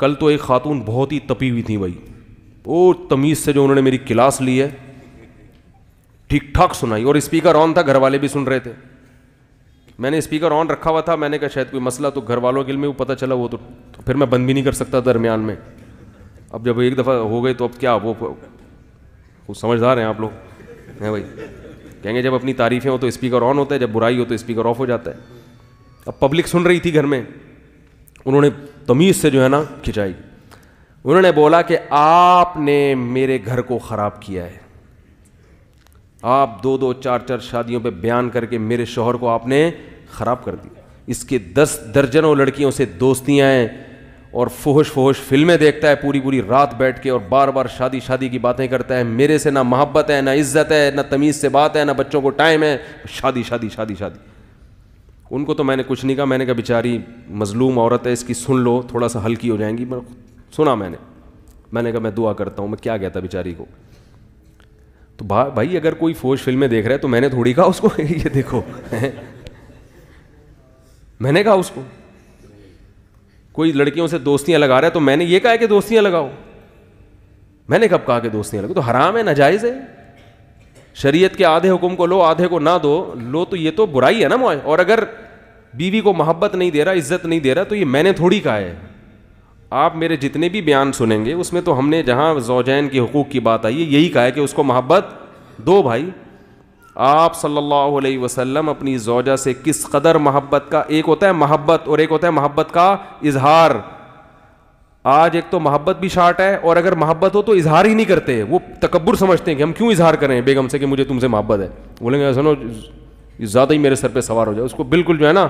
کل تو ایک خاتون بہت ہی تپی ہوئی تھی بھائی, وہ تمیز سے جو انہوں نے میری کلاس لی ہے ٹھیک ٹھاک سنائی, اور اسپیکر آن تھا, گھر والے بھی سن رہے تھے. میں نے اسپیکر آن رکھا ہوا تھا, میں نے کہا شاید کوئی مسئلہ, تو گھر والوں کے علم میں وہ پتہ چلا, وہ تو پھر میں بند بھی نہیں کر سکتا درمیان میں. اب جب ایک دفعہ ہو گئے تو اب کیا, وہ سمجھدار ہیں آپ لوگ ہیں بھائی, کہیں گے جب اپنی تعریفیں ہو تو اسپیکر آن ہوتا ہے, جب برائی ہو تو اسپیکر آف ہو جاتا ہے. اب پبلک سن رہی تھی گھر میں, انہوں نے تمیز سے جو ہے نا کھنچائی. انہوں نے بولا کہ آپ نے میرے گھر کو خراب کیا ہے, آپ 2-2 4-4 شادیوں پہ بیان کر کے میرے شوہر کو آپ نے خراب کر دیا. اس کے 10 درجنوں لڑکیوں سے دوستیاں ہیں, اور فحش فلمیں دیکھتا ہے پوری رات بیٹھ کے, اور بار بار شادی کی باتیں کرتا ہے. میرے سے نہ محبت ہے, نہ عزت ہے, نہ تمیز سے بات ہے, نہ بچوں کو ٹائم ہے, شادی. ان کو تو میں نے کچھ نہیں کہا, میں نے کہا بیچاری مظلوم عورت ہے, اس کی سن لو, تھوڑا سا ہلکی ہو جائیں گی. سنا میں نے کہا میں دعا کرتا ہوں, میں کیا کہتا بیچاری کو. تو بھائی اگر کوئی فوج فلمیں دیکھ رہا ہے تو میں نے تھوڑی کہا اس کو یہ دیکھو, میں نے کہا اس کو کوئی لڑکیوں سے دوستیاں لگا رہا ہے تو میں نے یہ کہا کہ دوستیاں لگاؤ, میں نے کب کہا کہ دوستیاں لگاؤ. تو حرام ہے, ناجائز ہے. شریعت کے آدھے حکم کو لو, آدھے کو نہ لو, تو یہ تو برائی ہے نا. اور اگر بیوی کو محبت نہیں دے رہا, عزت نہیں دے رہا, تو یہ میں نے تھوڑی کہا ہے. آپ میرے جتنے بھی بیان سنیں گے اس میں تو ہم نے جہاں زوجین کے حقوق کی بات آئی ہے یہی کہا ہے کہ اس کو محبت دو. بھائی آپ صلی اللہ علیہ وسلم اپنی زوجہ سے کس قدر محبت کا, ایک ہوتا ہے محبت اور ایک ہوتا ہے محبت کا اظہار. آج ایک تو محبت بھی شارٹ ہے, اور اگر محبت ہو تو اظہار ہی نہیں کرتے. وہ تکبر سمجھتے ہیں کہ ہم کیوں اظہار کریں بیگم سے کہ مجھے تم سے محبت ہے. بولیں گے سنو زیادہ ہی میرے سر پہ سوار ہو جائے. اس کو بالکل جو ہے نا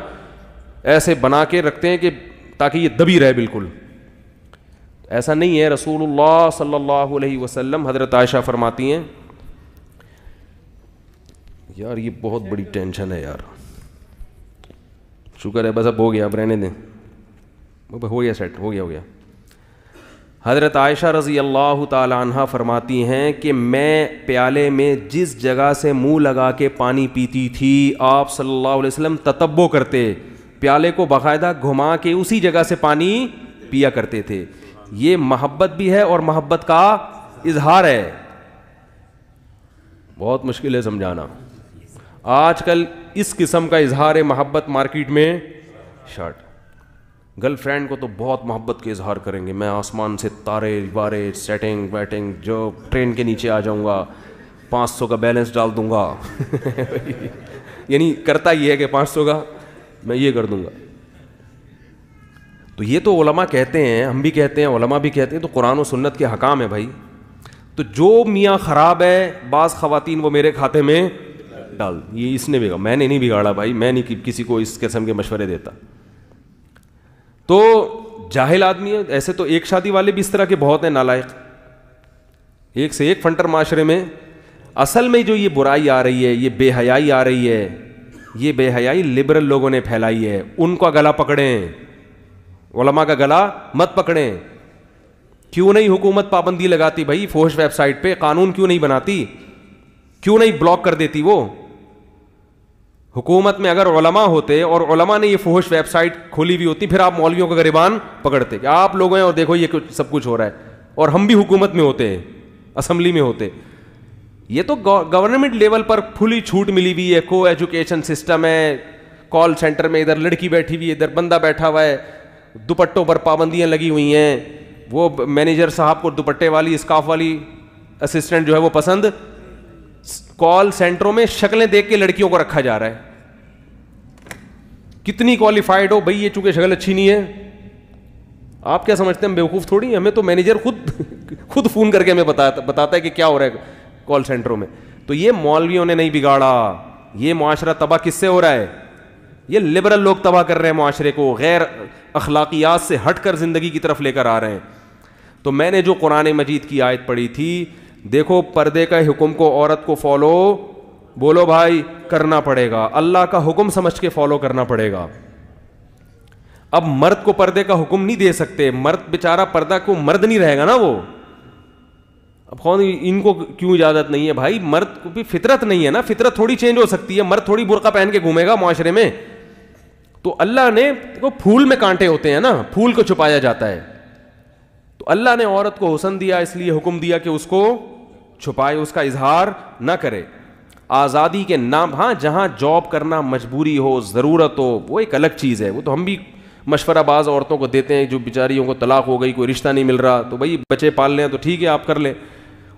ایسے بنا کے رکھتے ہیں کہ تاکہ یہ دبی رہے بالکل. ایسا نہیں ہے. رسول اللہ صلی اللہ علیہ وسلم, حضرت عائشہ فرماتی ہیں, یار یہ بہت بڑی ٹینشن ہے یار, شکر ہے بس اب ہو گیا, اب رہنے دیں, ہو گیا سیٹ, ہو گیا. حضرت عائشہ رضی اللہ تعالی عنہا فرماتی ہیں کہ میں پیالے میں جس جگہ سے منہ لگا کے پانی پیتی تھی آپ صلی اللہ علیہ وسلم تتبع کرتے, پیالے کو باقاعدہ گھما کے اسی جگہ سے پانی پیا کرتے تھے. یہ محبت بھی ہے اور محبت کا اظہار ہے. بہت مشکل ہے سمجھانا. آج کل اس قسم کا اظہار محبت مارکیٹ میں شارٹ. گرل فرینڈ کو تو بہت محبت کے اظہار کریں گے, میں آسمان سے تارے بارے سیٹنگ ویٹنگ, جو ٹرین کے نیچے آ جاؤں گا, 500 کا بیلنس ڈال دوں گا. یعنی کرتا یہ ہے کہ 500 کا میں یہ کر دوں گا. تو یہ تو علماء کہتے ہیں, ہم بھی کہتے ہیں, علماء بھی کہتے ہیں, تو قرآن و سنت کے حکام ہے بھائی. تو جو میاں خراب ہے, بعض خواتین وہ میرے کھاتے میں ڈال, یہ اس نے بگاڑا, میں نے نہیں بگاڑا بھائی, میں نہیں کسی کو اس قسم کے مشورے دیتا. تو جاہل آدمی ہے ایسے, تو ایک شادی والے بھی اس طرح کے بہت ہیں نالائق, ایک سے ایک فنٹر معاشرے میں. اصل میں جو یہ برائی آ رہی ہے, یہ بے حیائی آ رہی ہے, یہ بے حیائی لبرل لوگوں نے پھیلائی ہے. ان کا گلا پکڑیں, علماء کا گلا مت پکڑیں. کیوں نہیں حکومت پابندی لگاتی بھائی فحش ویب سائٹ پہ, قانون کیوں نہیں بناتی, کیوں نہیں بلاک کر دیتی وہ حکومت میں؟ اگر علماء ہوتے اور علماء نے یہ فحش ویب سائٹ کھولی ہوئی ہوتی, پھر آپ مولویوں کا گریبان پکڑتے کہ آپ لوگ ہیں اور دیکھو یہ سب کچھ ہو رہا ہے, اور ہم بھی حکومت میں ہوتے ہیں, اسمبلی میں ہوتے. یہ تو گورنمنٹ لیول پر کھلی چھوٹ ملی ہوئی ہے, کو ایجوکیشن سسٹم ہے, کال سینٹر میں ادھر لڑکی بیٹھی ہوئی ہے, ادھر بندہ بیٹھا ہوا ہے, دوپٹوں پر پابندیاں لگی ہوئی ہیں. وہ مینیجر صاحب کو دوپٹے والی اسکارف والی اسسٹنٹ جو ہے وہ پسند. کال سینٹروں میں شکلیں دیکھ کے لڑکیوں کو رکھا جا رہا ہے. کتنی کوالیفائڈ ہو بھائی, یہ چونکہ شکل اچھی نہیں ہے, آپ کیا سمجھتے ہیں ہم بیوقوف تھوڑی, ہمیں تو مینیجر خود فون کر کے ہمیں بتاتا ہے کہ کیا ہو رہا ہے کال سینٹروں میں. تو یہ مولویوں نے نہیں بگاڑا, یہ معاشرہ تباہ کس سے ہو رہا ہے؟ یہ لبرل لوگ تباہ کر رہے ہیں معاشرے کو, غیر اخلاقیات سے ہٹ کر زندگی کی طرف لے کر آ رہے ہیں. تو میں نے جو قرآن مجید کی آیت پڑھی تھی, دیکھو پردے کا حکم کو عورت کو فالو, بولو بھائی, کرنا پڑے گا. اللہ کا حکم سمجھ کے فالو کرنا پڑے گا. اب مرد کو پردے کا حکم نہیں دے سکتے, مرد بیچارہ پردہ کو مرد نہیں رہے گا نا وہ. اب کون ان کو کیوں اجازت نہیں ہے بھائی؟ مرد کو بھی فطرت نہیں ہے نا, فطرت تھوڑی چینج ہو سکتی ہے. مرد تھوڑی برقع پہن کے گھومے گا معاشرے میں. تو اللہ نے پھول میں کانٹے ہوتے ہیں نا, پھول کو چھپایا جاتا ہے. تو اللہ نے عورت کو حسن دیا اس لیے حکم دیا کہ اس کو چھپائے, اس کا اظہار نہ کرے. آزادی کے نام, ہاں جہاں جاب کرنا مجبوری ہو, ضرورت ہو, وہ ایک الگ چیز ہے, وہ تو ہم بھی مشورہ باز عورتوں کو دیتے ہیں جو بیچاریوں کو طلاق ہو گئی, کوئی رشتہ نہیں مل رہا, تو بھائی بچے پال لیں تو ٹھیک ہے آپ کر لیں.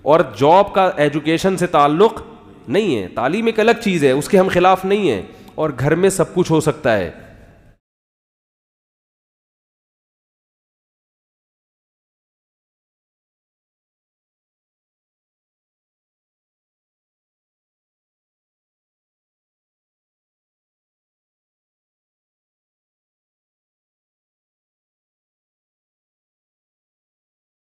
اور جاب کا ایجوکیشن سے تعلق نہیں ہے, تعلیم ایک الگ چیز ہے, اس کے ہم خلاف نہیں ہیں. اور گھر میں سب کچھ ہو سکتا ہے,